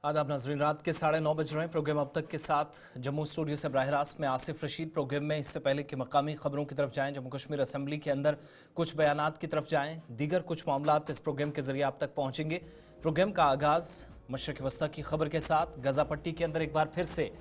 आदाब नाज़रीन, रात के 9:30 बज रहे हैं। प्रोग्राम अब तक के साथ जम्मू स्टूडियो से बराह रास्त में आसिफ रशीद। प्रोग्राम में इससे पहले कि मकामी खबरों की तरफ जाएं, जम्मू कश्मीर असम्बली के अंदर कुछ बयानात की तरफ जाएं, दीगर कुछ मामलात इस प्रोग्राम के जरिए आप तक पहुंचेंगे। प्रोग्राम का आगाज मशरक़ वस्ता की खबर के साथ। गजा पट्टी के अंदर एक बार फिर से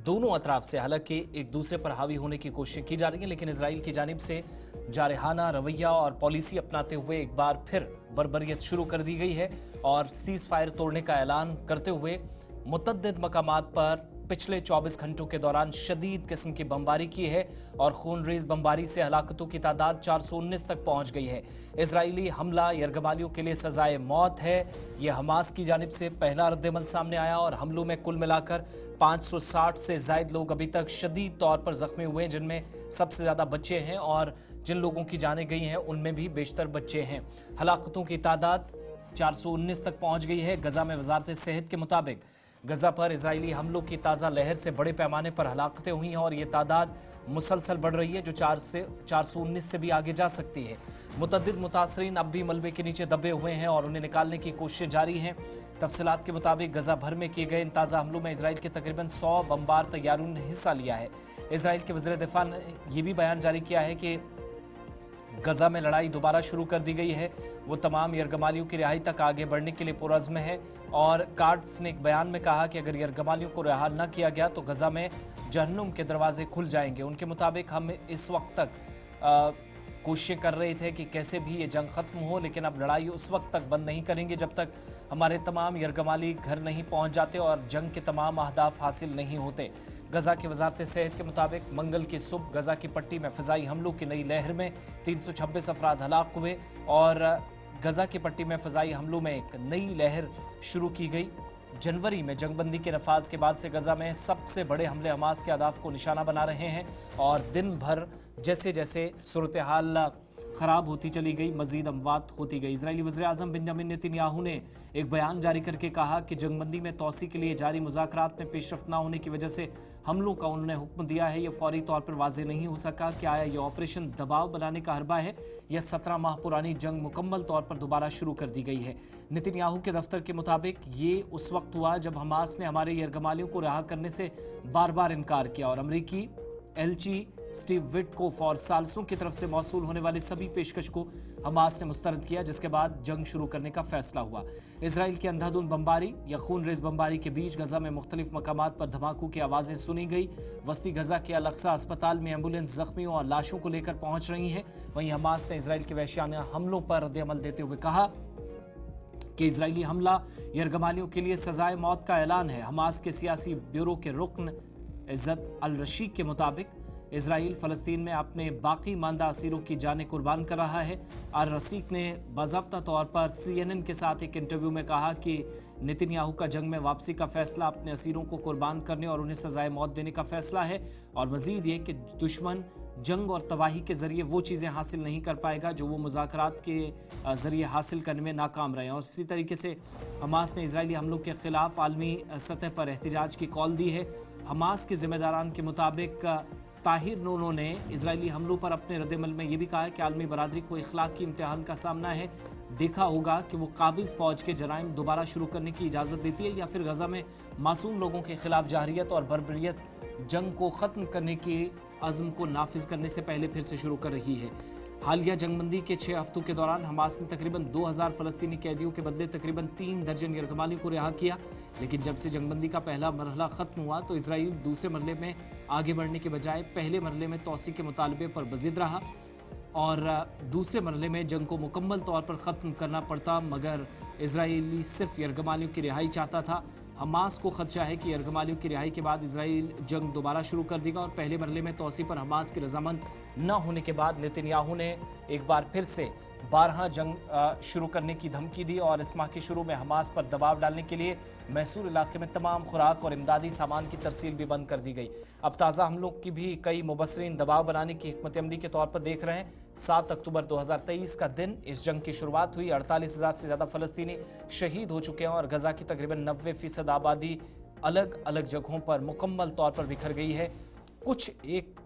दोनों अतराफ से हालांकि एक दूसरे पर हावी होने की कोशिश की जा रही है, लेकिन इसराइल की जानिब से जारहाना रवैया और पॉलिसी अपनाते हुए एक बार फिर बर्बरियत शुरू कर दी गई है और सीज फायर तोड़ने का ऐलान करते हुए मुतअद्दिद मकामात पर पिछले 24 घंटों के दौरान शदीद किस्म की बमबारी की है और खूनरेज बमबारी से हलाकतों की तादाद 419 तक पहुंच गई है। इजरायली हमला यरगमालियों के लिए सजाए मौत है। यह हमास की जानिब से पहला रद्दअमल सामने आया और हमलों में कुल मिलाकर 560 से जायद लोग अभी तक शदीद तौर पर जख्मी हुए हैं, जिनमें सबसे ज्यादा बच्चे हैं और जिन लोगों की जानें गई हैं उनमें भी बेशतर बच्चे हैं। हलाकतों की तादाद 419 तक पहुंच गई है। गजा में वजारत सेहत के मुताबिक गजा पर इजरायली हमलों की ताज़ा लहर से बड़े पैमाने पर हलाकतें हुई हैं और ये तादाद मुसलसल बढ़ रही है, जो 419 से भी आगे जा सकती है। मुतअद्दिद मुतासरीन अब भी मलबे के नीचे दबे हुए हैं और उन्हें निकालने की कोशिशें जारी हैं। तफसीलात के मुताबिक गजा भर में किए गए इन ताज़ा हमलों में इसराइल के तकरीबन 100 बमबार तैयारों ने हिस्सा लिया है। इसराइल के वज़ीर दिफा ने यह भी बयान जारी किया है कि गजा में लड़ाई दोबारा शुरू कर दी गई है। वो तमाम यरगमालियों की रिहाई तक आगे बढ़ने के लिए पुरज़्म है और कार्ड्स ने एक बयान में कहा कि अगर यरगमालियों को रिहा न किया गया तो गजा में जहन्नुम के दरवाजे खुल जाएंगे। उनके मुताबिक हम इस वक्त तक कोशिशें कर रहे थे कि कैसे भी ये जंग खत्म हो, लेकिन अब लड़ाई उस वक्त तक बंद नहीं करेंगे जब तक हमारे तमाम यरगमाली घर नहीं पहुंच जाते और जंग के तमाम अहदाफ हासिल नहीं होते। गजा की वजारत सेहत के मुताबिक मंगल की सुबह गजा की पट्टी में फ़िज़ाई हमलों की नई लहर में 326 अफराद हलाक हुए और गजा की पट्टी में फ़िज़ाई हमलों में एक नई लहर शुरू की गई। जनवरी में जंगबंदी के नफाज के बाद से गजा में सबसे बड़े हमले हमास के अहदाफ को निशाना बना रहे हैं और दिन भर जैसे जैसे सूरत हाल खराब होती चली गई, मजीद अमवात होती गई। इजरायली वज़ीर आज़म बेंजामिन नेतन्याहू ने एक बयान जारी करके कहा कि जंगबंदी में तोसी के लिए जारी मुज़ाकरात में पेशरफ्त न होने की वजह से हमलों का उन्होंने हुक्म दिया है। यह फौरी तौर पर वाज़ेह नहीं हो सका कि आया यह ऑपरेशन दबाव बनाने का हरबा है या 17 माह पुरानी जंग मुकम्मल तौर पर दोबारा शुरू कर दी गई है। नेतन्याहू के दफ्तर के मुताबिक ये उस वक्त हुआ जब हमास ने हमारे यरगमालियों को रिहा करने से बार बार इनकार किया और अमरीकी एलची स्टीव विटकोफ और सालसों की तरफ से मौसूल होने वाली सभी पेशकश को हमास ने मुस्तरद किया, जिसके बाद जंग शुरू करने का फैसला हुआ। इसराइल की अंधाधुंध बमबारी या खूनरेज बमबारी के बीच गजा में मुख्तलिफ मकामात पर धमाकों की आवाज़ें सुनी गई। वस्ती गजा के अल-अक्सा अस्पताल में एम्बुलेंस जख्मियों और लाशों को लेकर पहुंच रही है। वहीं हमास ने इसराइल के वहशियाना हमलों पर रद्दअमल देते हुए कहा कि इजरायली हमला यरगमालियों के लिए सजाए मौत का ऐलान है। हमास के सियासी ब्यूरो के रुकन इज़्ज़त अल रशीद के मुताबिक इजराइल फ़लस्तीन में अपने बाकी मानदा असीरों की जानें कुर्बान कर रहा है। अल रशीद ने बाज़ाब्ता तौर पर CNN के साथ एक इंटरव्यू में कहा कि नेतन्याहू का जंग में वापसी का फैसला अपने असीरों को कुर्बान करने और उन्हें सजाए मौत देने का फैसला है और मजीद ये कि दुश्मन जंग और तबाही के जरिए वो चीज़ें हासिल नहीं कर पाएगा जो वो मुज़ाकरात के जरिए हासिल करने में नाकाम रहे हैं। और इसी तरीके से हमास ने इजरायली हमलों के खिलाफ आलमी सतह पर एहतजाज की कॉल दी है। हमास के जिम्मेदारान के मुताबिक ताहिर नोनो ने इजरायली हमलों पर अपने रद्दअमल में यह भी कहा है कि आलमी बरादरी को इखलाकी इम्तिहान का सामना है। देखा होगा कि वो काबिज फौज के जराइम दोबारा शुरू करने की इजाज़त देती है या फिर गजा में मासूम लोगों के खिलाफ जाहरियत और बर्बरियत जंग को ख़त्म करने के अज़्म को नाफिज करने से पहले फिर से शुरू कर रही है। हालिया जंगबंदी के 6 हफ्तों के दौरान हमास ने तकरीबन 2000 फ़लस्तीनी कैदियों के बदले तकरीबन 3 दर्जन यरगमालियों को रिहा किया, लेकिन जब से जंगबंदी का पहला मरहला ख़त्म हुआ तो इसराइल दूसरे मरहले में आगे बढ़ने के बजाय पहले मरहले में तोसी के मुतालबे पर बज़िद रहा और दूसरे मरहले में जंग को मुकम्मल तौर पर ख़त्म करना पड़ता, मगर इसराइली सिर्फ यरगमालियों की रिहाई चाहता था। हमास को खदशा है कि यरगमालियों की रिहाई के बाद इसराइल जंग दोबारा शुरू कर देगा और पहले मरहले में तोसी पर हमास की रजामंद न होने के बाद नेतन्याहू ने एक बार फिर से 12 जंग शुरू करने की धमकी दी और इस माह के शुरू में हमास पर दबाव डालने के लिए मैसूर इलाके में तमाम खुराक और इमदादी सामान की तरसील भी बंद कर दी गई। अब ताज़ा हमलों की भी कई मुबसरीन दबाव बनाने की हिकमत अमली के तौर पर देख रहे हैं। 7 अक्टूबर 2023 का दिन इस जंग की शुरुआत हुई। 48,000 से ज़्यादा फ़लस्तीनी शहीद हो चुके हैं और गजा की तकरीबन 90% आबादी अलग अलग जगहों पर मुकम्मल तौर पर बिखर गई है। कुछ एक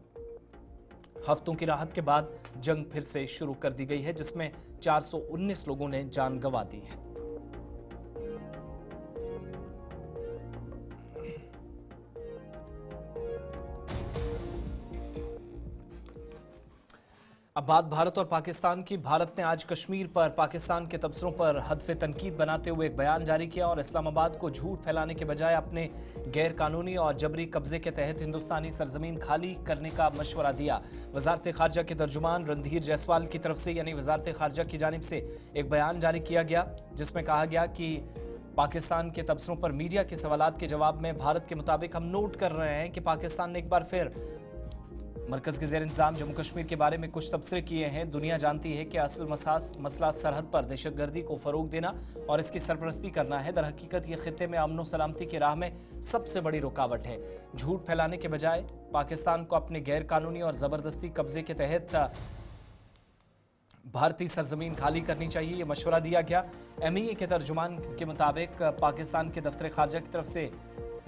हफ्तों की राहत के बाद जंग फिर से शुरू कर दी गई है, जिसमें 419 लोगों ने जान गंवा दी है। अब बात भारत और पाकिस्तान की। भारत ने आज कश्मीर पर पाकिस्तान के तबसरों पर हदफ तनकीद बनाते हुए एक बयान जारी किया और इस्लामाबाद को झूठ फैलाने के बजाय अपने गैर कानूनी और जबरी कब्जे के तहत हिंदुस्तानी सरजमीन खाली करने का मशवरा दिया। वजारत खारजा के तर्जुमान रणधीर जायसवाल की तरफ से यानी वजारत खारजा की जानिब से एक बयान जारी किया गया, जिसमें कहा गया कि पाकिस्तान के तबसरों पर मीडिया के सवालात के जवाब में भारत के मुताबिक हम नोट कर रहे हैं कि पाकिस्तान ने एक बार फिर मरकज के जेर इंतजाम जम्मू कश्मीर के बारे में कुछ तबसरे किए हैं। दुनिया जानती है कि असल मसला सरहद पर दहशतगर्दी को फरोग देना और इसकी सरपरस्ती करना है। दरहकीकत ये खित्ते में अमन सलामती की राह में सबसे बड़ी रुकावट है। झूठ फैलाने के बजाय पाकिस्तान को अपने गैर कानूनी और जबरदस्ती कब्जे के तहत भारतीय सरजमीन खाली करनी चाहिए, ये मशवरा दिया गया। एमईए के तर्जुमान के मुताबिक पाकिस्तान के दफ्तर खारजा की तरफ से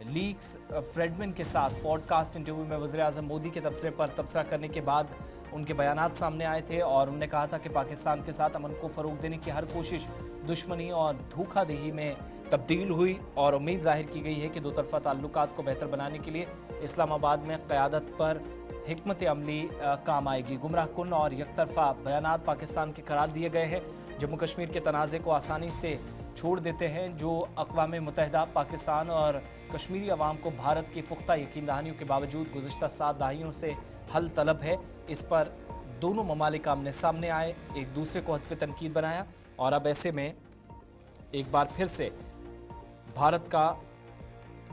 लीक्स फ्रेडमैन के साथ पॉडकास्ट इंटरव्यू में वज़ीर-ए-आज़म मोदी के तबसरे पर तबसरा करने के बाद उनके बयानात सामने आए थे और उन्होंने कहा था कि पाकिस्तान के साथ अमन को फ़रोग देने की हर कोशिश दुश्मनी और धोखाधड़ी में तब्दील हुई और उम्मीद जाहिर की गई है कि दो तरफा ताल्लुकात को बेहतर बनाने के लिए इस्लामाबाद में क़यादत पर हिकमत अमली काम आएगी। गुमराह कुन और यकतरफा बयानात पाकिस्तान के करार दिए गए हैं, जम्मू कश्मीर के तनाज़े को आसानी से छोड़ देते हैं, जो अक़वाम मुत्तहिदा पाकिस्तान और कश्मीरी अवाम को भारत की पुख्ता यकीन दहानियों के बावजूद गुज़िश्ता 7 दहाइयों से हल तलब है। इस पर दोनों ममालिक आमने सामने आए, एक दूसरे को हदफ तनकीद बनाया और अब ऐसे में एक बार फिर से भारत का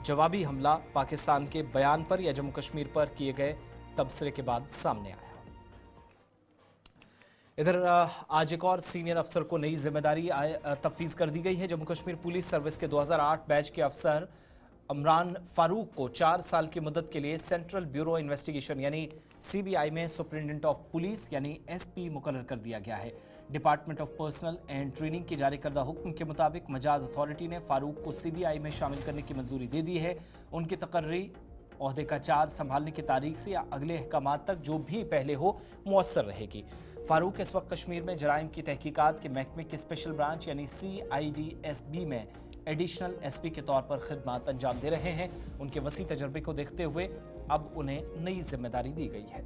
जवाबी हमला पाकिस्तान के बयान पर या जम्मू कश्मीर पर किए गए तबसरे के बाद सामने आया। इधर आज एक और सीनियर अफसर को नई जिम्मेदारी तफवीज कर दी गई है। जम्मू कश्मीर पुलिस सर्विस के 2008 बैच के अफसर इमरान फारूक को 4 साल की मुद्दत के लिए सेंट्रल ब्यूरो इन्वेस्टिगेशन यानी सीबीआई में सुप्रिंटेंडेंट ऑफ पुलिस यानी एसपी मुकर्रर कर दिया गया है। Department of personal and training की जारी करदा हुक्म के मुताबिक मजाज अथॉरिटी ने फारूक को सीबीआई में शामिल करने की मंजूरी दे दी है। उनकी तकर्री ओहदे का चार्ज संभालने की तारीख से या अगले अहकामात तक जो भी पहले हो मुअस्सर रहेगी। फारूक इस वक्त कश्मीर में जराइम की तहकीकात के महकमे के स्पेशल ब्रांच यानी CIDSB में एडिशनल एसपी के तौर पर खिदमत अंजाम दे रहे हैं। उनके वसी तजर्बे को देखते हुए अब उन्हें नई जिम्मेदारी दी गई है।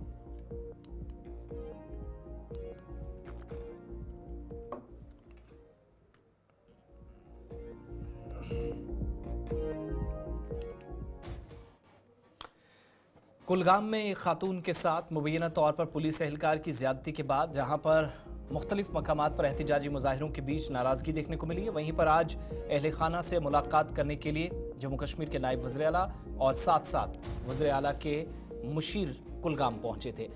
कुलगाम में एक खातून के साथ मुबैना तौर पर पुलिस एहलकार की ज्यादती के बाद जहां पर मुख्तलिफ मकामात पर एहतजाजी मुजाहिरों के बीच नाराजगी देखने को मिली है, वहीं पर आज अहले खाना से मुलाकात करने के लिए जम्मू कश्मीर के नायब वज़ीर आला और साथ साथ वज़ीर आला के मुशीर कुलगाम पहुंचे थे।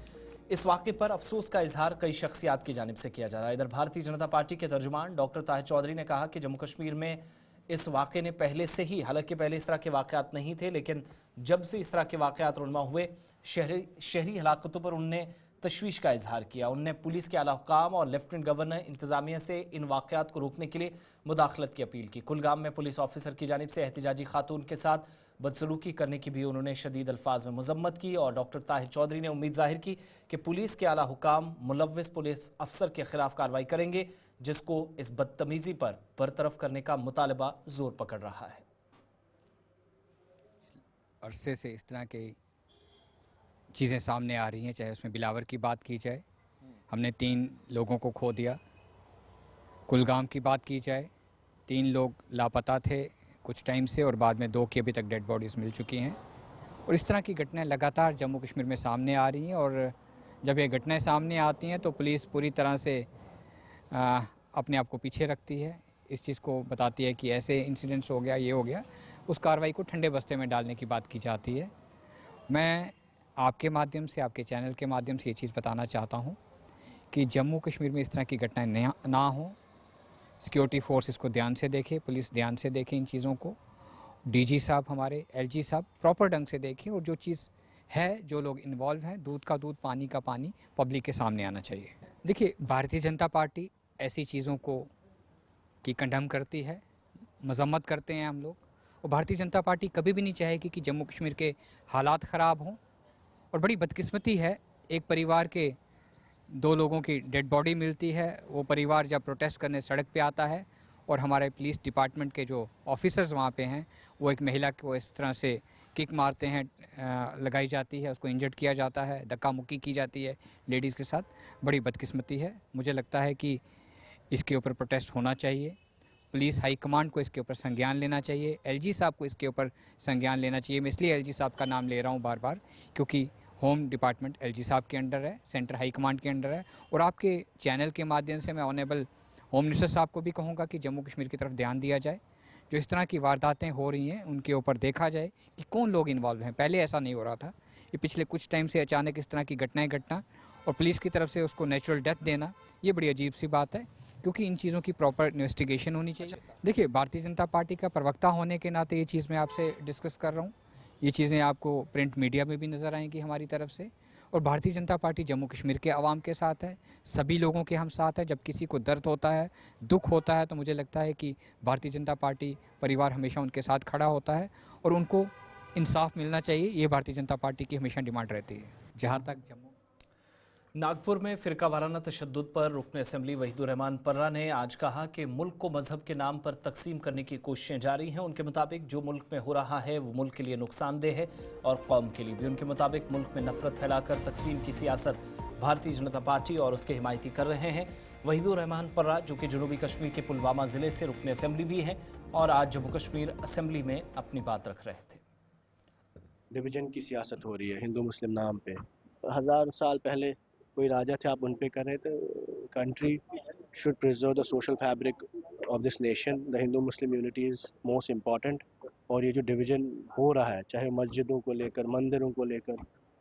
इस वाक़े पर अफसोस का इजहार कई शख्सियात की जानिब से किया जा रहा है। इधर भारतीय जनता पार्टी के तर्जुमान डॉक्टर ताहिर चौधरी ने कहा कि जम्मू कश्मीर में इस वाक़े ने पहले से ही, हालांकि पहले इस तरह के वाक़यात नहीं थे, लेकिन जब से इस तरह के वाक़यात रुनमा हुए शहरी हलाकतों पर उनने तशवीश का इजहार किया। उनने पुलिस के आला हुकाम और लेफ्टिनेंट गवर्नर इंतजामिया से इन वाक़यात को रोकने के लिए मुदाखलत की अपील की। कुलगाम में पुलिस ऑफिसर की जानिब से एहतजाजी खातून के साथ बदसलूकी करने की भी उन्होंने शदीद अल्फाज में मजम्मत की और डॉक्टर ताहिर चौधरी ने उम्मीद जाहिर की कि पुलिस के आला हुकाम मुलव्विस पुलिस अफसर के खिलाफ कार्रवाई करेंगे, जिसको इस बदतमीजी पर बरतरफ करने का मुतालबा जोर पकड़ रहा है। अरसे से इस तरह की चीज़ें सामने आ रही हैं, चाहे उसमें बिलावर की बात की जाए, हमने 3 लोगों को खो दिया। कुलगाम की बात की जाए, 3 लोग लापता थे कुछ टाइम से और बाद में 2 की अभी तक डेड बॉडीज़ मिल चुकी हैं। और इस तरह की घटनाएं लगातार जम्मू कश्मीर में सामने आ रही हैं और जब ये घटनाएं सामने आती हैं तो पुलिस पूरी तरह से अपने आप को पीछे रखती है। इस चीज़ को बताती है कि ऐसे इंसिडेंट्स हो गया, ये हो गया, उस कार्रवाई को ठंडे बस्ते में डालने की बात की जाती है। मैं आपके माध्यम से, आपके चैनल के माध्यम से ये चीज़ बताना चाहता हूँ कि जम्मू कश्मीर में इस तरह की घटनाएं ना हो। सिक्योरिटी फोर्स इसको ध्यान से देखे, पुलिस ध्यान से देखे इन चीज़ों को, DG साहब हमारे, LG साहब प्रॉपर ढंग से देखें और जो चीज़ है, जो लोग इन्वॉल्व हैं, दूध का दूध पानी का पानी पब्लिक के सामने आना चाहिए। देखिए, भारतीय जनता पार्टी ऐसी चीज़ों को की कंडम करती है, मजम्मत करते हैं हम लोग, और भारतीय जनता पार्टी कभी भी नहीं चाहेगी कि जम्मू कश्मीर के हालात ख़राब हों। और बड़ी बदकिस्मती है, एक परिवार के 2 लोगों की डेड बॉडी मिलती है, वो परिवार जब प्रोटेस्ट करने सड़क पे आता है और हमारे पुलिस डिपार्टमेंट के जो ऑफिसर्स वहाँ पे हैं वो एक महिला को इस तरह से किक मारते हैं, लगाई जाती है, उसको इंजर्ड किया जाता है, धक्का मुक्की की जाती है लेडीज़ के साथ। बड़ी बदकिस्मती है। मुझे लगता है कि इसके ऊपर प्रोटेस्ट होना चाहिए। पुलिस हाई कमांड को इसके ऊपर संज्ञान लेना चाहिए। एलजी साहब को इसके ऊपर संज्ञान लेना चाहिए। मैं इसलिए एलजी साहब का नाम ले रहा हूँ बार बार, क्योंकि होम डिपार्टमेंट एलजी साहब के अंडर है, सेंटर हाई कमांड के अंडर है। और आपके चैनल के माध्यम से मैं ऑनरेबल होम मिनिस्टर साहब को भी कहूँगा कि जम्मू कश्मीर की तरफ ध्यान दिया जाए। जो इस तरह की वारदातें हो रही हैं उनके ऊपर देखा जाए कि कौन लोग इन्वॉल्व हैं। पहले ऐसा नहीं हो रहा था, ये पिछले कुछ टाइम से अचानक इस तरह की घटनाएं घटना और पुलिस की तरफ से उसको नेचुरल डेथ देना, ये बड़ी अजीब सी बात है, क्योंकि इन चीज़ों की प्रॉपर इन्वेस्टिगेशन होनी चाहिए। देखिए, भारतीय जनता पार्टी का प्रवक्ता होने के नाते ये चीज़ मैं आपसे डिस्कस कर रहा हूँ। ये चीज़ें आपको प्रिंट मीडिया में भी नज़र आएंगी हमारी तरफ से। और भारतीय जनता पार्टी जम्मू कश्मीर के आवाम के साथ है, सभी लोगों के हम साथ है। जब किसी को दर्द होता है, दुख होता है, तो मुझे लगता है कि भारतीय जनता पार्टी परिवार हमेशा उनके साथ खड़ा होता है और उनको इंसाफ मिलना चाहिए। ये भारतीय जनता पार्टी की हमेशा डिमांड रहती है। जहाँ तक जम्मू नागपुर में फिरका वाराना तशद्दुद पर रुकन असेंबली वहीदुर रहमान पर्रा ने आज कहा कि मुल्क को मजहब के नाम पर तकसीम करने की कोशिशें जारी हैं। उनके मुताबिक जो मुल्क में हो रहा है वो मुल्क के लिए नुकसानदेह है और कौम के लिए भी। उनके मुताबिक मुल्क में नफरत फैलाकर तकसीम की सियासत भारतीय जनता पार्टी और उसके हिमायती कर रहे हैं। वहीदुर रहमान पर्रा, जो कि जनूबी कश्मीर के पुलवामा जिले से रुकन असेंबली भी हैं और आज जम्मू कश्मीर असेंबली में अपनी बात रख रहे थे। डिवीजन की सियासत हो रही है हिंदू मुस्लिम नाम पे। 1000 साल पहले कोई राजा थे, आप उन पे कर रहे थे। Country should preserve the social fabric of this nation. The Hindu Muslim unity is most important. और ये जो डिवीजन हो रहा है, चाहे मस्जिदों को लेकर, मंदिरों को लेकर,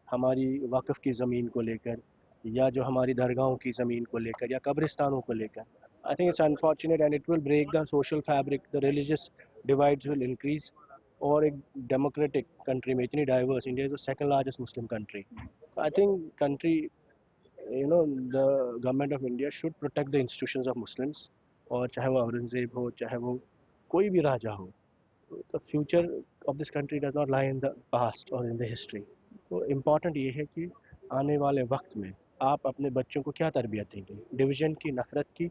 हमारी वक्फ की ज़मीन को लेकर, या जो हमारी दरगाहों की ज़मीन को लेकर, या कब्रिस्तानों को लेकर, I think it's unfortunate and it will break the social fabric. The religious divides will increase. और एक डेमोक्रेटिक कंट्री में इतनी diverse, India is the second largest Muslim country. I think country, the government of India should protect the institutions of Muslims. और चाहे वो औरंगजेब हो, चाहे वो कोई भी राजा हो, the future of this country does not lie in the past और इन द हिस्ट्री। तो इम्पॉर्टेंट ये है कि आने वाले वक्त में आप अपने बच्चों को क्या तरबियत देंगे, डिवीजन की, नफरत की,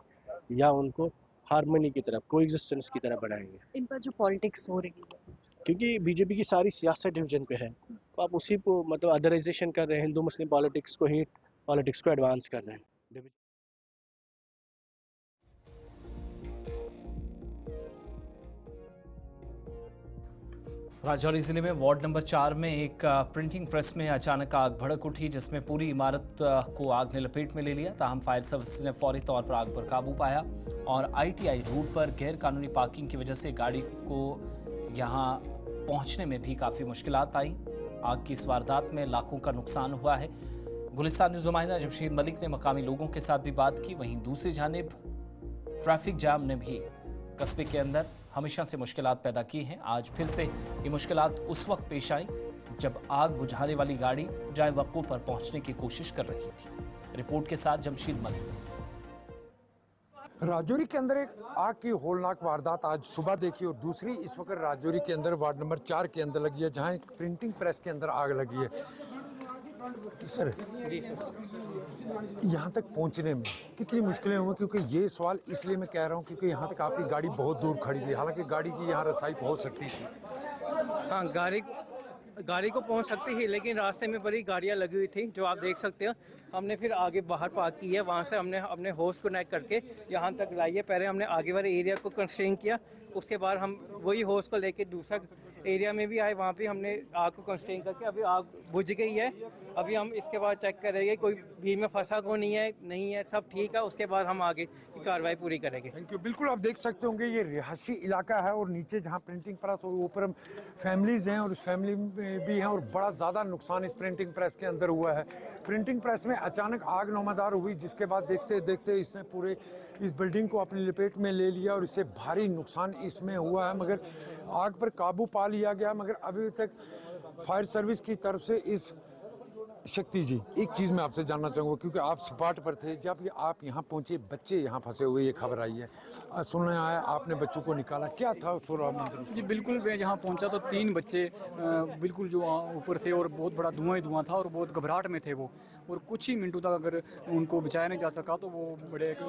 या उनको हारमोनी की तरफ, कोएग्जिस्टेंस की तरफ बढ़ाएंगे। इन पर जो पॉलिटिक्स हो रही है, क्योंकि बीजेपी की सारी सियासत डिवीजन पे है, तो आप उसी को मतलब अदराइजेशन कर रहे हैं, हिंदू मुस्लिम पॉलिटिक्स को, हेट पॉलिटिक्स को एडवांस कर रहे हैं। राजौरी जिले में वार्ड नंबर 4 में एक प्रिंटिंग प्रेस में अचानक आग भड़क उठी, जिसमें पूरी इमारत को आग ने लपेट में ले लिया। ताहम फायर सर्विस ने फौरी तौर पर आग पर काबू पाया और आईटीआई रोड पर गैर कानूनी पार्किंग की वजह से गाड़ी को यहां पहुंचने में भी काफ़ी मुश्किलात आई। आग की इस वारदात में लाखों का नुकसान हुआ है। गुलिस्तान न्यूज़ नुमाइंदा जमशीद मलिक ने मकामी लोगों के साथ भी बात की। वहीं दूसरी जानिब ट्रैफिक जाम ने भी कस्बे के अंदर हमेशा से मुश्किलात पैदा की हैं। आज फिर से ये मुश्किलात उस वक्त पेश आई जब आग बुझाने वाली गाड़ी जाए वक़्फ़ों पर पहुंचने की कोशिश कर रही थी। रिपोर्ट के साथ जमशीद मलिक। राजौरी के अंदर एक आग की होलनाक वारदात आज सुबह देखी और दूसरी इस वक्त राजौरी के अंदर वार्ड नंबर 4 के अंदर लगी है, जहां एक प्रिंटिंग प्रेस के अंदर आग लगी है। सर, यहाँ तक पहुँचने में कितनी मुश्किलें हुई, क्योंकि ये सवाल इसलिए मैं कह रहा हूँ क्योंकि यहाँ तक आपकी गाड़ी बहुत दूर खड़ी थी, हालांकि गाड़ी की यहाँ रसाई हो सकती थी। हाँ, गाड़ी को पहुंच सकती थी, लेकिन रास्ते में बड़ी गाड़ियां लगी हुई थी, जो आप देख सकते हो। हमने फिर आगे बाहर पार्क की है, वहाँ से हमने अपने होस को कनेक्ट करके यहाँ तक लाई है। पहले हमने आगे वाले एरिया को कंस्ट्रेन किया, उसके बाद हम वही होस को लेके दूसरा एरिया में भी आए, वहाँ भी हमने आग को कंस्ट्रेन करके अभी आग बुझ गई है। अभी हम इसके बाद चेक करेंगे कोई भीड़ में फंसा को नहीं है, सब ठीक है, उसके बाद हम आगे की कार्रवाई पूरी करेंगे। Thank you. बिल्कुल, आप देख सकते होंगे ये रिहायशी इलाका है और नीचे जहाँ प्रिंटिंग प्रेस और ऊपर फैमिलीज हैं और उस फैमिली में भी हैं और बड़ा ज़्यादा नुकसान इस प्रिंटिंग प्रेस के अंदर हुआ है। प्रिंटिंग प्रेस में अचानक आग नौमदार हुई, जिसके बाद देखते देखते इसने पूरे इस बिल्डिंग को अपनी लपेट में ले लिया और इससे भारी नुकसान इसमें हुआ है, मगर आग पर काबू पा लिया गया। मगर अभी तक फायर सर्विस की तरफ से इस शक्ति जी, एक चीज़ मैं आपसे जानना चाहूँगा, क्योंकि आप स्पॉट पर थे जब ये आप यहाँ पहुँचे, बच्चे यहाँ फंसे हुए, ये खबर आई है, सुनने आया आपने बच्चों को निकाला, क्या था उस मंजर? जी बिल्कुल, मैं जहाँ पहुँचा तो 3 बच्चे बिल्कुल जो ऊपर थे और बहुत बड़ा धुआं ही धुआं था और बहुत घबराहट में थे वो, और कुछ ही मिनटों तक अगर उनको बचाया नहीं जा सका तो वो बड़े एक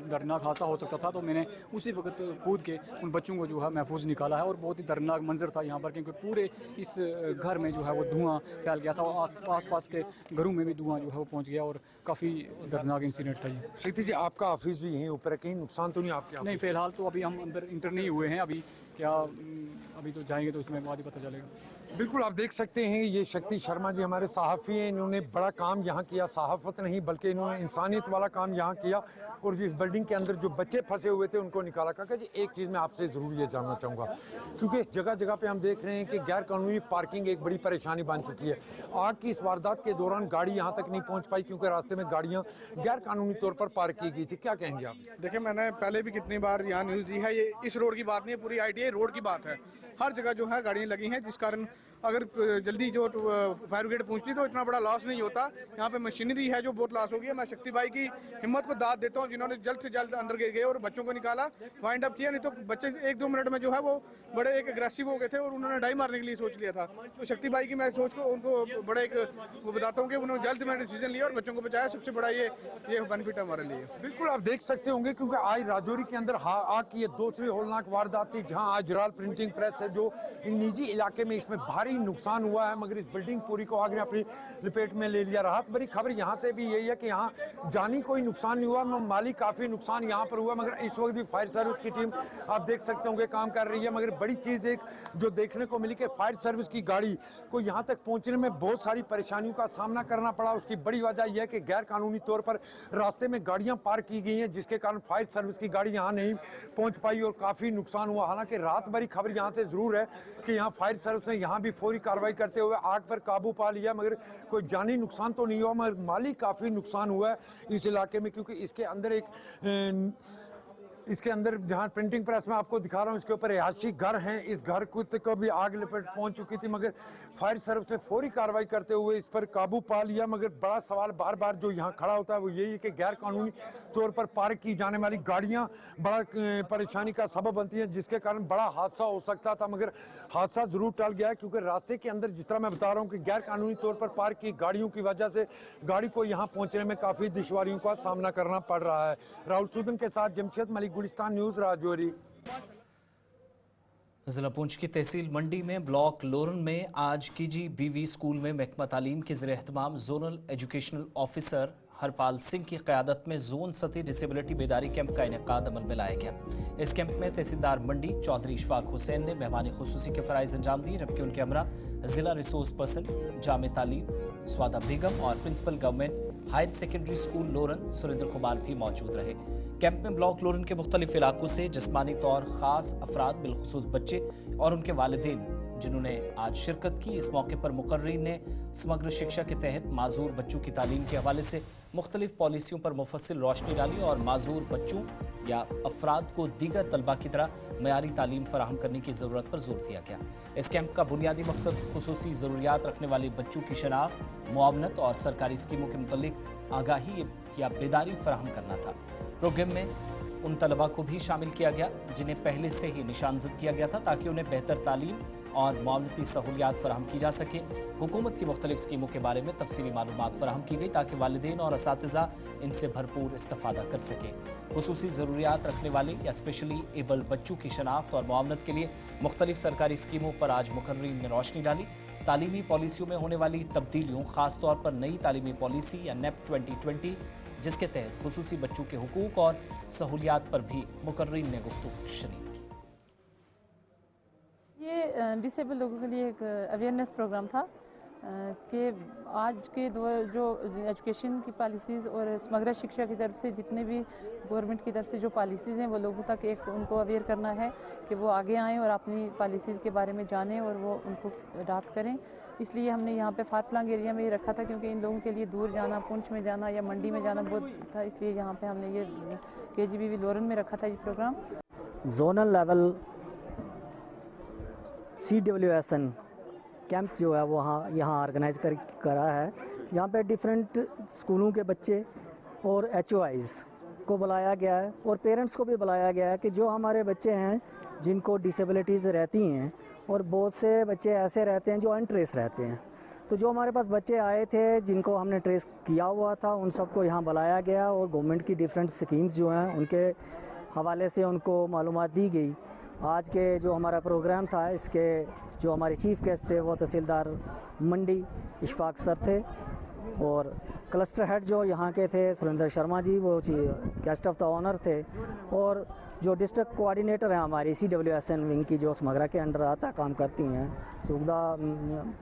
दर्दनाक हादसा हो सकता था। तो मैंने उसी वक्त कूद के उन बच्चों को जो है महफूज निकाला है, और बहुत ही दर्दनाक मंजर था यहाँ पर, क्योंकि पूरे इस घर में जो है वो धुआं फैल गया था और आस पास के घरों में भी धुआं जो है वो पहुँच गया, और काफ़ी दर्दनाक इंसिडेंट था ये। शक्ति जी, आपका ऑफिस भी यहीं ऊपर है, कहीं नुकसान तो नहीं आपके? नहीं, फिलहाल तो अभी हम अंदर इंटर नहीं हुए हैं, अभी क्या अभी तो जाएंगे तो उसमें बाद ही पता चलेगा। बिल्कुल, आप देख सकते हैं ये शक्ति शर्मा जी हमारे सहाफ़ी हैं, इन्होंने बड़ा काम यहाँ किया, सहाफ़त नहीं बल्कि इन्होंने इंसानियत वाला काम यहाँ किया, और जिस बिल्डिंग के अंदर जो बच्चे फंसे हुए थे उनको निकाला। काका जी, एक चीज़ मैं आपसे ज़रूर ये जानना चाहूँगा, क्योंकि जगह जगह पे हम देख रहे हैं कि गैर कानूनी पार्किंग एक बड़ी परेशानी बन चुकी है। आग की इस वारदात के दौरान गाड़ी यहाँ तक नहीं पहुँच पाई क्योंकि रास्ते में गाड़ियाँ गैर कानूनी तौर पर पार्क की गई थी, क्या कहेंगे आप? देखिए, मैंने पहले भी कितनी बार यहाँ न्यूज़ दी है, ये इस रोड की बात नहीं है, पूरी ITA रोड की बात है। हर जगह जो है गाड़ियाँ लगी हैं, जिस कारण अगर जल्दी जो फायर ब्रिगेड पहुंचती तो इतना बड़ा लॉस नहीं होता। यहाँ पे मशीनरी है जो बहुत लॉस हो गई है। मैं शक्ति भाई की हिम्मत को दाद देता हूँ जिन्होंने जल्द से जल्द अंदर गए और बच्चों को निकाला, वाइंड अप किया। नहीं तो बच्चे 1-2 मिनट में जो है वो बड़े एक एग्रेसिव हो गए थे और उन्होंने डाई मारने के लिए सोच लिया था। तो शक्ति भाई की मैं सोच को उनको बड़े एक वो बताता हूँ कि उन्होंने जल्द में डिसीजन लिया और बच्चों को बचाया। सबसे बड़ा ये बेनिफिट है हमारे लिए। बिल्कुल, आप देख सकते होंगे क्योंकि आज राजौरी के अंदर आग की ये दूसरी होलनाक वारदात थी, जहां आज राल प्रिंटिंग प्रेस है जो निजी इलाके में, इसमें भारी नुकसान हुआ है, मगर इस बिल्डिंग पूरी को आग ने अपनी लपेट में ले लिया। राहत भरी खबर यहाँ से भी यही है कि यहाँ जानी कोई नुकसान नहीं हुआ, माली काफी नुकसान यहाँ पर हुआ, मगर इस वक्त भी फायर सर्विस की टीम आप देख सकते होंगे काम कर रही है। मगर बड़ी चीज एक जो देखने को मिली कि फायर सर्विस की गाड़ी को यहाँ तक पहुँचने में बहुत सारी परेशानियों का सामना करना पड़ा। उसकी बड़ी वजह यह है कि गैर कानूनी तौर पर रास्ते में गाड़ियां पार्क की गई हैं, जिसके कारण फायर सर्विस की गाड़ी यहां नहीं पहुंच पाई और काफी नुकसान हुआ। हालांकि रात भरी खबर यहां से जरूर है कि यहां फायर सर्विस ने यहां भी फौरी कार्रवाई करते हुए आग पर काबू पा लिया, मगर कोई जानी नुकसान तो नहीं हुआ, मगर माली काफी नुकसान हुआ है इस इलाके में, क्योंकि इसके अंदर जहां प्रिंटिंग प्रेस में आपको दिखा रहा हूं, इसके ऊपर रिहायशी घर हैं। इस घर को भी आग लपेट पहुंच चुकी थी, मगर फायर सर्विस ने फौरी कार्रवाई करते हुए इस पर काबू पा लिया। मगर बड़ा सवाल बार बार जो यहां खड़ा होता है वो यही है कि गैर कानूनी तौर पर पार्क की जाने वाली गाड़ियां बड़ा परेशानी का सबब बनती हैं, जिसके कारण बड़ा हादसा हो सकता था, मगर हादसा जरूर टल गया है। क्योंकि रास्ते के अंदर जिस तरह मैं बता रहा हूँ कि गैर कानूनी तौर पर पार्क की गाड़ियों की वजह से गाड़ी को यहाँ पहुंचने में काफी दुश्वारियों का सामना करना पड़ रहा है। राहुल सूदन के साथ जमशेद मलिक, गुलिस्तान न्यूज, राजौरी। जिला पुंछ की तहसील मंडी में ब्लॉक लोरन में आज KGBV स्कूल में महकमा तालीम के ज़रिए एहतमाम zonal educational officer Harpal Singh की क़यादत में जोन सतही डिसेबिलिटी बेदारी कैंप का इनेकाद अमल में लाया गया। इस कैंप में तहसीलदार मंडी चौधरी इशफाक हुसैन ने मेहमानी खुसूसी के फ़राइज़ अंजाम दिए, जबकि उनके हमरा जिला रिसोर्स पर्सन जामे तालीम स्वादा बेगम और principal government higher secondary school Loran Surendra Kumar भी मौजूद रहे। कैंप में ब्लॉक लोरन के मुख्तलिफ इलाकों से जिस्मानी तौर ख़ास अफराद बिलखुसूस बच्चे और उनके वालिदैन जिन्होंने आज शिरकत की। इस मौके पर मुकर्रीन ने समग्र शिक्षा के तहत माजूर बच्चों की तालीम के हवाले से मुख्तलिफ पॉलिसियों पर मुफस्सिल रोशनी डाली और माजूर बच्चों या अफराद को दीगर तलबा की तरह मयारी तालीम फराहम करने की ज़रूरत पर जोर दिया गया। इस कैंप का बुनियादी मकसद खुसूसी ज़रूरियात रखने वाले बच्चों की शनाख्त, मुआवनत और सरकारी स्कीमों के मुतल्लिक आगाही या बेदारी फराहम करना था। प्रोग्राम में उन तलबा को भी शामिल किया गया जिन्हें पहले से ही निशानजद किया गया था, ताकि उन्हें बेहतर तालीम और मुआवनती सहूलियात फराहम की जा सके। हुकूमत की मुख्तलिफ स्कीमों के बारे में तफसीली मालूमात फराहम की गई ताकि वालिदैन और असातिज़ा इनसे भरपूर इस्तिफ़ादा कर सकें। खुसूसी ज़रूरियात रखने वाले या स्पेशली एबल बच्चों की शनाख्त और मुआवनत के लिए मुख्तलिफ सरकारी स्कीमों पर आज मुकर्रीन ने रोशनी डाली। तालीमी पॉलिसियों में होने वाली तब्दीलियों, ख़ास तौर पर नई तालीमी पॉलिसी या NEP 2020, जिसके तहत खुसूसी बच्चों के हुकूक और सहूलियात पर भी मुकर्रीन ने गुफ्तगू शरीक की। ये डिसेबल लोगों के लिए एक अवेयरनेस प्रोग्राम था कि आज के जो एजुकेशन की पॉलिसीज़ और समग्र शिक्षा की तरफ से जितने भी गवर्नमेंट की तरफ से जो पॉलिसीज़ हैं वो लोगों तक एक उनको अवेयर करना है कि वो आगे आएँ और अपनी पॉलिसीज़ के बारे में जानें और वो उनको अडॉप्ट करें। इसलिए हमने यहाँ पे फारफ्लंग एरिया में ये रखा था, क्योंकि इन लोगों के लिए दूर जाना, पुंछ में जाना या मंडी में जाना बहुत था, इसलिए यहाँ पे हमने ये KGBV लोरन में रखा था ये programme. Zonal level CWSN camp जो है वो यहाँ ऑर्गेनाइज करा है, यहाँ पे डिफरेंट स्कूलों के बच्चे और HOIs को बुलाया गया है और पेरेंट्स को भी बुलाया गया है कि जो हमारे बच्चे हैं जिनको डिसेबिलिटीज़ रहती हैं और बहुत से बच्चे ऐसे रहते हैं जो अनट्रेस रहते हैं, तो जो हमारे पास बच्चे आए थे जिनको हमने ट्रेस किया हुआ था उन सबको यहाँ बुलाया गया और गवर्नमेंट की डिफरेंट स्कीम्स जो हैं उनके हवाले से उनको मालूमात दी गई। आज के जो हमारा प्रोग्राम था इसके जो हमारे चीफ गेस्ट थे वो तहसीलदार मंडी इशफाक सर थे और क्लस्टर हेड जो यहाँ के थे सुरेंद्र शर्मा जी वो गेस्ट ऑफ द ऑनर थे और जो डिस्ट्रिक्ट कोऑर्डिनेटर है हमारी CWSN विंग की जो समगरा के अंडर आता काम करती हैं सुगदा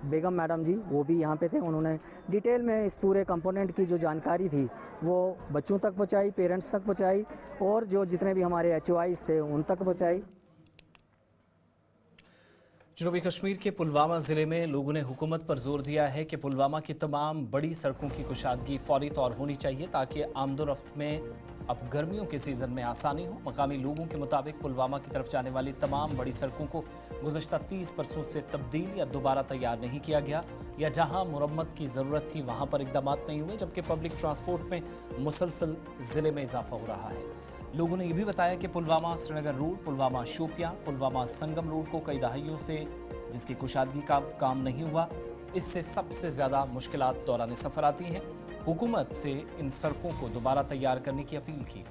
बेगम मैडम जी, वो भी यहाँ पे थे। उन्होंने डिटेल में इस पूरे कंपोनेंट की जो जानकारी थी वो बच्चों तक पहुँचाई, पेरेंट्स तक पहुँचाई और जो जितने भी हमारे HOIs थे उन तक पहुँचाई। जनूबी कश्मीर के पुलवामा ज़िले में लोगों ने हुकूमत पर जोर दिया है कि पुलवामा की तमाम बड़ी सड़कों की कुशादगी फौरी तौर होनी चाहिए ताकि आमदोरफ्त में अब गर्मियों के सीज़न में आसानी हो। मकामी लोगों के मुताबिक पुलवामा की तरफ जाने वाली तमाम बड़ी सड़कों को गुज़श्ता 30 बरसों से तब्दील या दोबारा तैयार नहीं किया गया या जहां मुरम्मत की ज़रूरत थी वहां पर इकदाम नहीं हुए, जबकि पब्लिक ट्रांसपोर्ट में मुसलसल ज़िले में इजाफा हो रहा है। लोगों ने यह भी बताया कि पुलवामा श्रीनगर रोड, पुलवामा शोपियां, पुलवामा संगम रोड को कई दहाइयों से जिसकी कुशादगी का काम नहीं हुआ, इससे सबसे ज़्यादा मुश्किलात दौरान सफ़र आती हैं। हुकूमत से इन सड़कों को दोबारा तैयार करने की अपील की।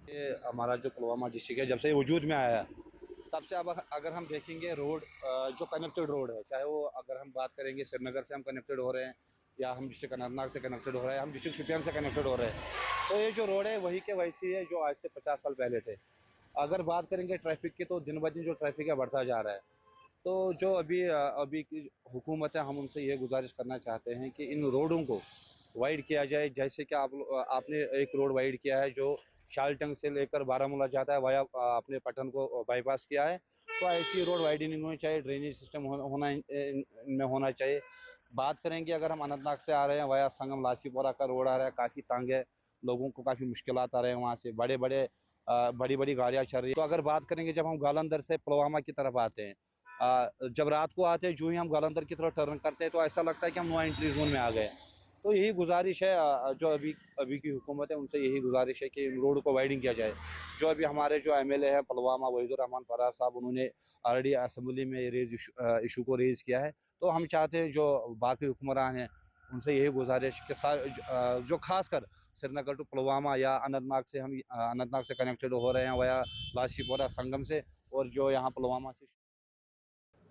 ये हमारा जो पुलवामा डिस्ट्रिक्ट है जब से वजूद में आया तब से अब अगर हम देखेंगे रोड जो कनेक्टेड रोड है, चाहे वो अगर हम बात करेंगे श्रीनगर से हम कनेक्टेड हो रहे हैं या हम डिस्ट्रिक्ट अनंतनाग से कनेक्टेड हो रहे हैं, हम डिस्ट्रिक्ट शोपियान से कनेक्टेड हो रहे हैं, तो ये जो रोड है वही के वैसी है जो आज से 50 साल पहले थे। अगर बात करेंगे ट्रैफिक की तो दिन ब दिन जो ट्रैफिक है बढ़ता जा रहा है। तो जो अभी की हुकूमत है हम उनसे ये गुजारिश करना चाहते हैं कि इन रोडों को वाइड किया जाए। जैसे कि आपने एक रोड वाइड किया है जो शालटंग से लेकर बारामूला जाता है वाया अपने पटन को बाईपास किया है, तो ऐसी रोड वाइडनिंग होनी चाहिए, ड्रेनेज सिस्टम होना इनमें होना चाहिए। बात करेंगे अगर हम अनंतनाग से आ रहे हैं वाया संगम लासीपोरा का रोड आ रहा है, काफ़ी तंग है, लोगों को काफ़ी मुश्किलात आ रहे हैं, वहाँ से बड़ी बड़ी गाड़ियाँ चल रही है। तो अगर बात करेंगे जब हम गालंदर से पुलवामा की तरफ आते हैं, जब रात को आते हैं जो ही हम गालंदर की तरफ टर्न करते हैं तो ऐसा लगता है कि हम नो एंट्री जोन में आ गए। तो यही गुजारिश है जो अभी की हुकूमत है उनसे यही गुजारिश है कि इन रोड को वाइडिंग किया जाए। जो अभी हमारे जो MLA हैं पुलवामा वहीदुर रहमान फराज साहब, उन्होंने ऑलरेडी असेंबली में इशू को रेज़ किया है। तो हम चाहते हैं जो बाकी हुक्मरान हैं उनसे यही गुजारिश कि जो खासकर श्रीनगर टू पुलवामा या अनंतनाग से हम अनंतनाग से कनेक्टेड हो रहे हैं वया लाशीपोरा संगम से, और जो यहाँ पुलवामा से।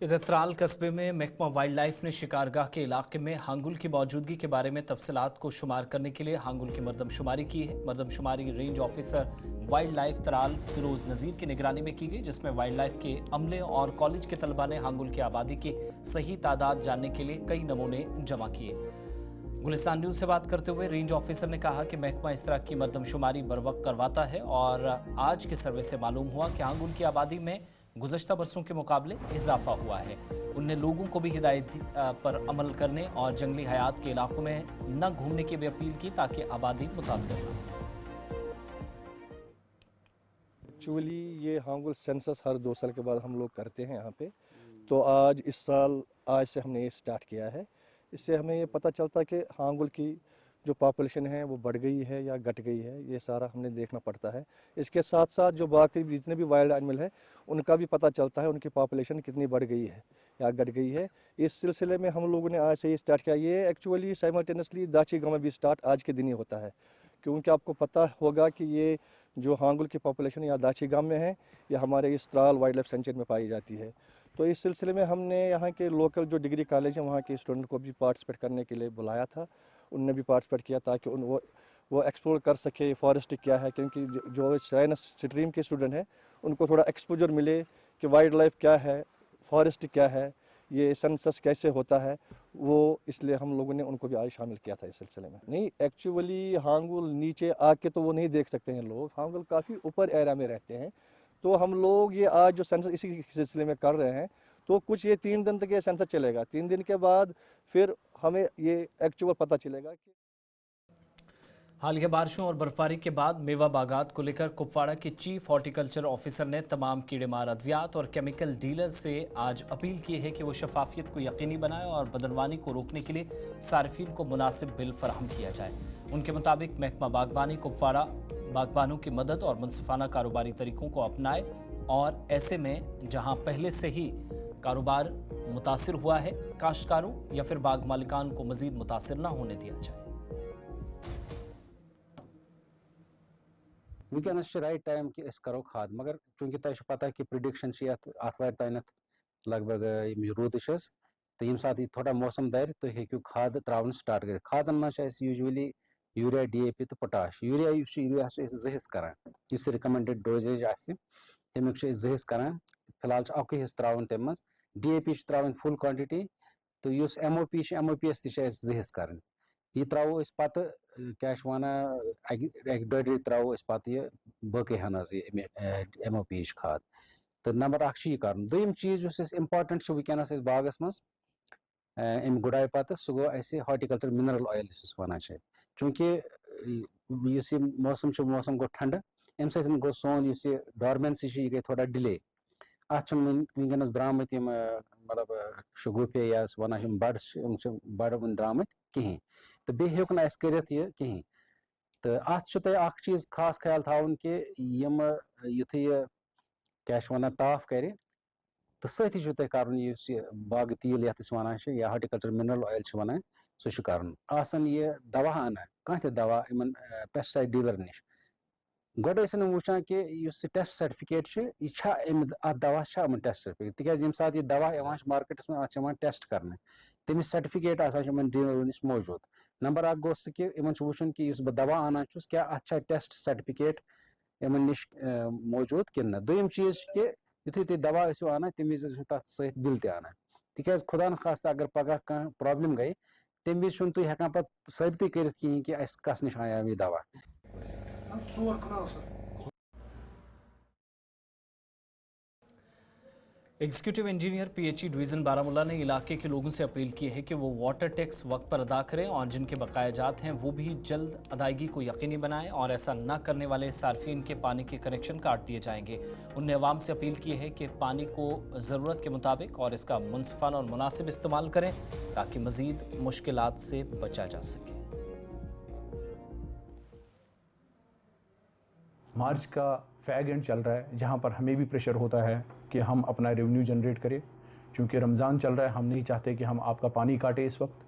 इधर त्राल कस्बे में महकमा वाइल्ड लाइफ ने शिकारगाह के इलाके में हांगुल की मौजूदगी के बारे में तफसीलात को शुमार करने के लिए हांगुल की मरदमशुमारी की है। मरदमशुमारी range officer wild life Tral Firoz Nazir की निगरानी में की गई, जिसमें वाइल्ड लाइफ के अमले और कॉलेज के तलबा ने हांगुल की आबादी की सही तादाद जानने के लिए कई नमूने जमा किए। गुलिस्तान न्यूज़ से बात करते हुए रेंज ऑफिसर ने कहा कि महकमा इस तरह की मरदमशुमारी बर वक्त करवाता है और आज के सर्वे से मालूम हुआ कि हांगुल की आबादी में गुज़श्ता बरसों के मुकाबले इजाफा हुआ है। उनने लोगों को भी हिदायत पर अमल करने और जंगली हयात के इलाकों में न घूमने की भी अपील की ताकि आबादी मुतासिर हो। एक्चुअली ये हांगुल सेंसस हर 2 साल के बाद हम लोग करते हैं यहाँ पे, तो आज से हमने ये स्टार्ट किया है। इससे हमें ये पता चलता कि हांगुल की जो पॉपुलेशन है वो बढ़ गई है या घट गई है, ये सारा हमने देखना पड़ता है। इसके साथ साथ जो बाकी जितने भी वाइल्ड एनिमल है उनका भी पता चलता है उनकी पॉपुलेशन कितनी बढ़ गई है या घट गई है। इस सिलसिले में हम लोगों ने आज से ये स्टार्ट किया। ये एक्चुअली साइमल्टेनियसली दाची गाँव में भी स्टार्ट आज के दिन ही होता है, क्योंकि आपको पता होगा कि ये जो हांगुल की पॉपुलेशन या दाची गाँव में है या हमारे इस त्राल वाइल्ड लाइफ सेंचुरी में पाई जाती है। तो इस सिलसिले में हमने यहाँ के लोकल जो डिग्री कॉलेज हैं वहाँ के स्टूडेंट को भी पार्टिसिपेट करने के लिए बुलाया था। उनने भी पार्टिसिपेट किया ताकि वो एक्सप्लोर कर सके फॉरेस्ट क्या है, क्योंकि जो साइंस स्ट्रीम के स्टूडेंट हैं उनको थोड़ा एक्सपोजर मिले कि वाइल्ड लाइफ क्या है, फॉरेस्ट क्या है, ये सेंसस कैसे होता है, वो इसलिए हम लोगों ने उनको भी आज शामिल किया था इस सिलसिले में। नहीं, एक्चुअली हांगुल नीचे आके तो वो नहीं देख सकते हैं लोग, हांगुल काफ़ी ऊपर एरिया में रहते हैं। तो हम लोग ये आज जो सेंसस इसी सिलसिले में कर रहे हैं, तो कुछ ये 3 दिन तक ये सेंसस चलेगा। 3 दिन के बाद फिर हमें ये एक्चुअल पता चलेगा कि हालिया बारिशों और बर्फबारी के बाद मेवा बागात को लेकर कुपवाड़ा के चीफ हॉर्टिकल्चर ऑफिसर ने तमाम कीड़ेमार अद्वियात और केमिकल डीलर से आज अपील की है कि वो शफाफियत को यकीनी बनाए और बदनवानी को रोकने के लिए सार्फिन को मुनासिब बिल फराहम किया जाए। उनके मुताबिक महकमा बागबानी कुपवाड़ा बागबानों की मदद और मुनसिफाना कारोबारी तरीकों को अपनाए और ऐसे में जहां पहले से ही कारोबार मुतासिर हुआ है, काश्तकारों या फिर बाग मालिकान को मजीद मुतासिर न होने दिया जाए। वनस राइट टाइम कि करो खाद, मगर चूंकि तुम पता कि प्रिडिक्शन वार तान लगभग रूद तो ये साथ थोड़ा मौसम दर तुम हेकू खाद त्रावन स्टार्ट कर। खादन मज यूजुअली यूरिया DAP तो पोटाश। यूरिया यूरिया हिस्स करान रिकमेंडेड डोजेज तमिक हिस्स करान। फिलहाल अक हिस्स त्रावन तम मज DAP त्रावन फुल क्वांटिटी तो MOP MOPS हिस्स करान। यह त्रो पत क्या वन अक त्रो पे बे हन MOP खाद तो नंबर 1 यह कर। दोम चीज इम्पार्टेंट वनस बागस मज अम गुड़ाई पत सह गो हॉर्टिकल्चर मिनरल ऑयल वन चूंकि मौसम मौसम गो ठंड अम सो गो सोन डॉर्मेंसी यह गई थोड़ा डिले वनस द्रामत मतलब शगुफे या वन बड़ वन द्रामत कहें तो बे हेक न कर कहें तो अत चीज खास ख्याल थवन कि यम युथ यह क्या वन ताफ कर तो सती तुम कर बाग तील ये वन या हॉर्टिकल्चर मिनरल ऑयल वन सह कर यह दवा अना कह दवा इन पेस्टिसाइड डीलर नश गोड वुचान कि टेस्ट सर्टिफिकेट यह दवा टेस्ट सर्टिफिकेट तिकाज यम सात यह दवा मार्केटस में टेस्ट करने तमिस सर्टिफिकेट डीलर नश मौजूद। नंबर 1 गो कि इन वुचन कि बह दवा अनान क्या अत टेस्ट सर्टिफिकेट इन नश मौजूद कि दोम चीज कि युथु तुम दवा अना तम विज सत बिल तन तिकाज खुदा न खास्ता अगर पगह कह प्रॉब्लम गई तम विज तुम हेकान पे साबित कर कहें कि कस नश आया यह दवा। Executive engineer PHE division Baramulla ने इलाके के लोगों से अपील की है कि वो वाटर टैक्स वक्त पर अदा करें और जिनके बकाया जात हैं वो भी जल्द अदायगी को यकीनी बनाएं और ऐसा न करने वाले सार्फिन के पानी के कनेक्शन काट दिए जाएंगे। उनने अवाम से अपील की है कि पानी को ज़रूरत के मुताबिक और इसका मुनसिफाना और मुनासिब इस्तेमाल करें ताकि मज़ीद मुश्किलात से बचा जा सके। मार्च का फैग एंड चल रहा है जहां पर हमें भी प्रेशर होता है कि हम अपना रेवेन्यू जनरेट करें। चूँकि रमज़ान चल रहा है, हम नहीं चाहते कि हम आपका पानी काटें इस वक्त,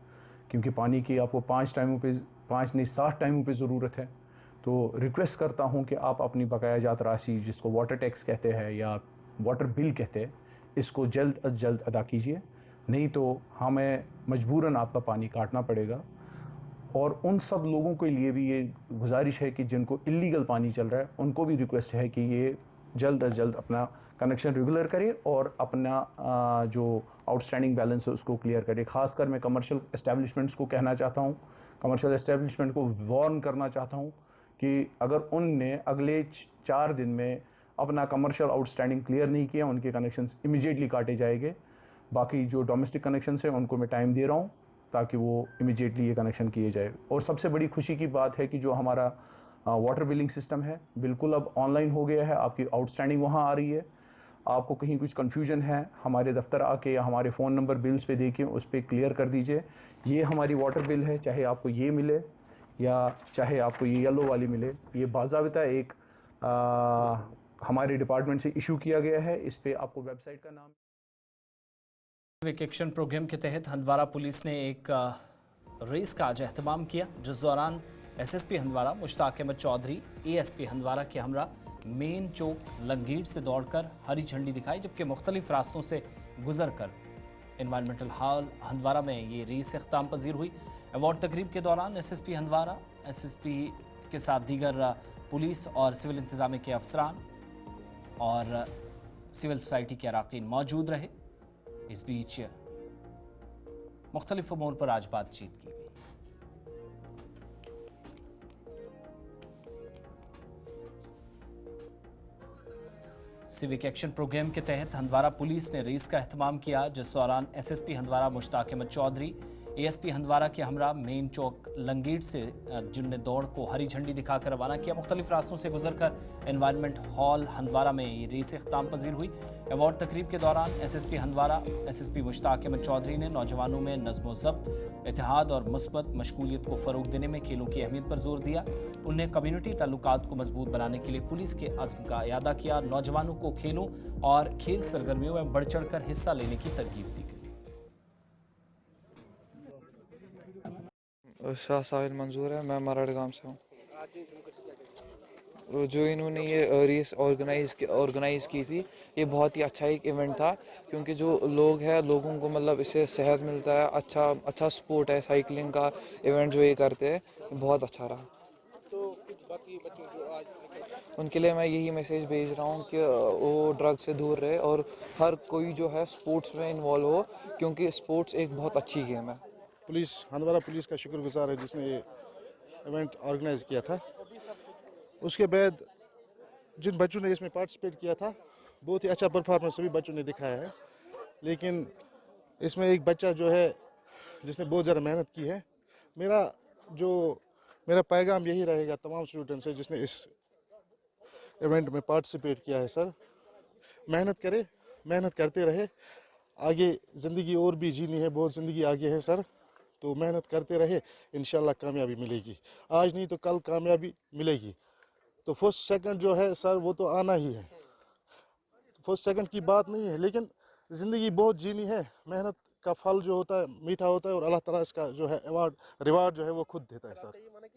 क्योंकि पानी की आपको 5 नहीं 60 टाइमों पे ज़रूरत है। तो रिक्वेस्ट करता हूं कि आप अपनी बकाया जात राशि जिसको वाटर टैक्स कहते हैं या वाटर बिल कहते हैं इसको जल्द अज जल्द अदा कीजिए, नहीं तो हमें मजबूरन आपका पानी काटना पड़ेगा। और उन सब लोगों के लिए भी ये गुजारिश है कि जिनको इलीगल पानी चल रहा है उनको भी रिक्वेस्ट है कि ये जल्द अज जल्द अपना कनेक्शन रेगुलर करें और अपना जो आउटस्टैंडिंग बैलेंस है उसको क्लियर करें। खासकर मैं कमर्शियल एस्टेब्लिशमेंट्स को कहना चाहता हूँ, कमर्शियल एस्टेब्लिशमेंट को वार्न करना चाहता हूँ कि अगर उनने अगले 4 दिन में अपना कमर्शियल आउटस्टैंडिंग क्लियर नहीं किया उनके कनेक्शंस इमीडिएटली काटे जाएंगे। बाकी जो डोमेस्टिक कनेक्शंस हैं उनको मैं टाइम दे रहा हूँ ताकि वो इमीडिएटली ये कनेक्शन किए जाए। और सबसे बड़ी खुशी की बात है कि जो हमारा वाटर बिलिंग सिस्टम है बिल्कुल अब ऑनलाइन हो गया है। आपकी आउटस्टैंडिंग वहाँ आ रही है। आपको कहीं कुछ कन्फ्यूजन है हमारे दफ्तर आके या हमारे फ़ोन नंबर बिल्स पे देखिए, उस पर क्लियर कर दीजिए। ये हमारी वाटर बिल है, चाहे आपको ये मिले या चाहे आपको ये येलो वाली मिले, ये बाज़ाबिता एक हमारे डिपार्टमेंट से इशू किया गया है। इस पर आपको वेबसाइट का नाम वेकेशन प्रोग्राम के तहत हंदवारा पुलिस ने एक रेस का आज एहतमाम किया, जिस दौरान SSP हंदवारा मुश्ताक अहमद चौधरी ASP हंदवारा के हमरा मेन चौक लंगीर से दौड़कर हरी झंडी दिखाई, जबकि मुख्तलिफ रास्तों से गुजर कर एनवायरमेंटल हॉल हंदवारा में ये रेस अख्ताम पजीर हुई। अवार्ड तकरीब के दौरान SSP हंदवारा SSP के साथ दीगर पुलिस और सिविल इंतजामिया के अफसरान और सिविल सोसाइटी के अराकीन मौजूद रहे। इस बीच मुख्तलिफ अमूर पर आज बातचीत की गई। सिविक एक्शन प्रोग्राम के तहत हंदवारा पुलिस ने रेस का एहतमाम किया, जिस दौरान SSP हंदवारा मुश्ताक अहमद चौधरी एएसपी हंदवारा के हमरा मेन चौक लंगीट से जिनने दौड़ को हरी झंडी दिखाकर रवाना किया। मुख्तलिफ रास्तों से गुजरकर एनवायरनमेंट हॉल हंदवारा में ये रेस इख्तिताम पजीर हुई। अवार्ड तकरीब के दौरान एसएसपी हंदवारा एसएसपी मुश्ताक अहमद चौधरी ने नौजवानों में नज़्म ज़ब्त, इत्तेहाद और मुस्बत मशगूलियत को फ़रोग देने में खेलों की अहमियत पर जोर दिया। उन्हें कम्युनिटी ताल्लुकात को मजबूत बनाने के लिए पुलिस के अज़्म का इयादा किया। नौजवानों को खेलों और खेल सरगर्मियों में बढ़ चढ़ कर हिस्सा लेने की तरगीब दी गई। शाह साहिल मंजूर है, मैं मराड़ गांव से हूँ। जो इन्होंने ये रेस ऑर्गेनाइज की थी, ये बहुत ही अच्छा एक इवेंट था, क्योंकि जो लोग हैं लोगों को मतलब इससे सेहत मिलता है। अच्छा स्पोर्ट है साइकिलिंग का इवेंट जो ये करते हैं, बहुत अच्छा रहा। तो कुछ बाकी बच्चों जो आज उनके लिए मैं यही मैसेज भेज रहा हूँ कि वो ड्रग से दूर रहे और हर कोई जो है स्पोर्ट्स में इन्वॉल्व हो, क्योंकि स्पोर्ट्स एक बहुत अच्छी गेम है। पुलिस हंदवारा पुलिस का शुक्रगुजार है जिसने ये इवेंट ऑर्गेनाइज किया था। उसके बाद जिन बच्चों ने इसमें पार्टिसिपेट किया था, बहुत ही अच्छा परफॉर्मेंस सभी बच्चों ने दिखाया है। लेकिन इसमें एक बच्चा जो है जिसने बहुत ज़्यादा मेहनत की है। मेरा पैगाम यही रहेगा तमाम स्टूडेंट से जिसने इस इवेंट में पार्टिसिपेट किया है, सर मेहनत करें, मेहनत करते रहे। आगे ज़िंदगी और भी जीनी है, बहुत ज़िंदगी आगे है सर, तो मेहनत करते रहे, इंशाल्लाह कामयाबी मिलेगी। आज नहीं तो कल कामयाबी मिलेगी। तो फर्स्ट सेकंड जो है सर वो तो आना ही है, फर्स्ट सेकंड की बात नहीं है, लेकिन ज़िंदगी बहुत जीनी है। मेहनत का फल जो होता है मीठा होता है और अल्लाह ताला इसका जो है रिवार्ड जो है वो खुद देता है सर।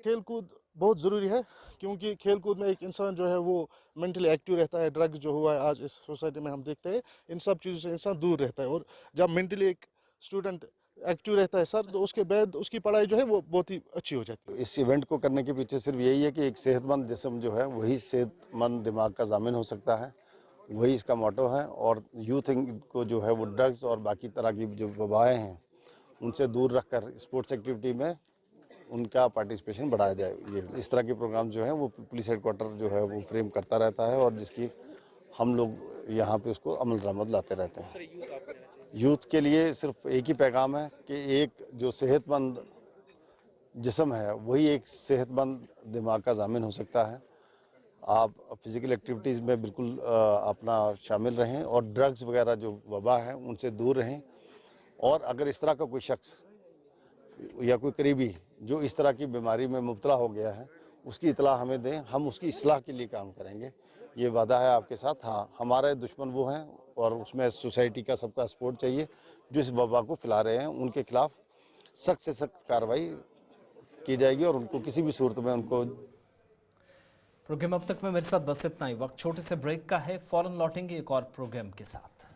खेल कूद बहुत ज़रूरी है, क्योंकि खेल कूद में एक इंसान जो है वो मेंटली एक्टिव रहता है। ड्रग्स जो हुआ है आज इस सोसाइटी में हम देखते हैं, इन सब चीज़ों से इंसान दूर रहता है। और जब मेंटली एक स्टूडेंट एक्टिव रहता है सर, तो उसके बाद उसकी पढ़ाई जो है वो बहुत ही अच्छी हो जाती है। इस इवेंट को करने के पीछे सिर्फ यही है कि एक सेहतमंद जिस्म जो है वही सेहतमंद दिमाग का ज़ामिन हो सकता है, वही इसका मोटो है। और यूथ को जो है वो ड्रग्स और बाकी तरह की जो वबाएँ हैं उनसे दूर रखकर स्पोर्ट्स एक्टिविटी में उनका पार्टिसिपेशन बढ़ाया जाए। ये इस तरह के प्रोग्राम जो है वो पुलिस हेडक्वार्टर जो है वो फ्रेम करता रहता है और जिसकी हम लोग यहाँ पे उसको अमल दरामद लाते रहते हैं। यूथ के लिए सिर्फ एक ही पैगाम है कि एक जो सेहतमंद जिस्म है वही एक सेहतमंद दिमाग का ज़ामिन हो सकता है। आप फिज़िकल एक्टिविटीज़ में बिल्कुल अपना शामिल रहें और ड्रग्स वगैरह जो वबा है उनसे दूर रहें। और अगर इस तरह का कोई शख्स या कोई करीबी जो इस तरह की बीमारी में मुब्तला हो गया है उसकी इतला हमें दें, हम उसकी इस्लाह के लिए काम करेंगे। ये वादा है आपके साथ। हाँ, हमारे दुश्मन वो हैं और उसमें सोसाइटी का सबका सपोर्ट चाहिए जो इस वबा को फैला रहे हैं। उनके खिलाफ सख्त से सख्त कार्रवाई की जाएगी और उनको किसी भी सूरत में उनको। प्रोग्राम अब तक में मेरे साथ बस इतना ही। वक्त छोटे से ब्रेक का है, फौरन लौटेंगे एक और प्रोग्राम के साथ।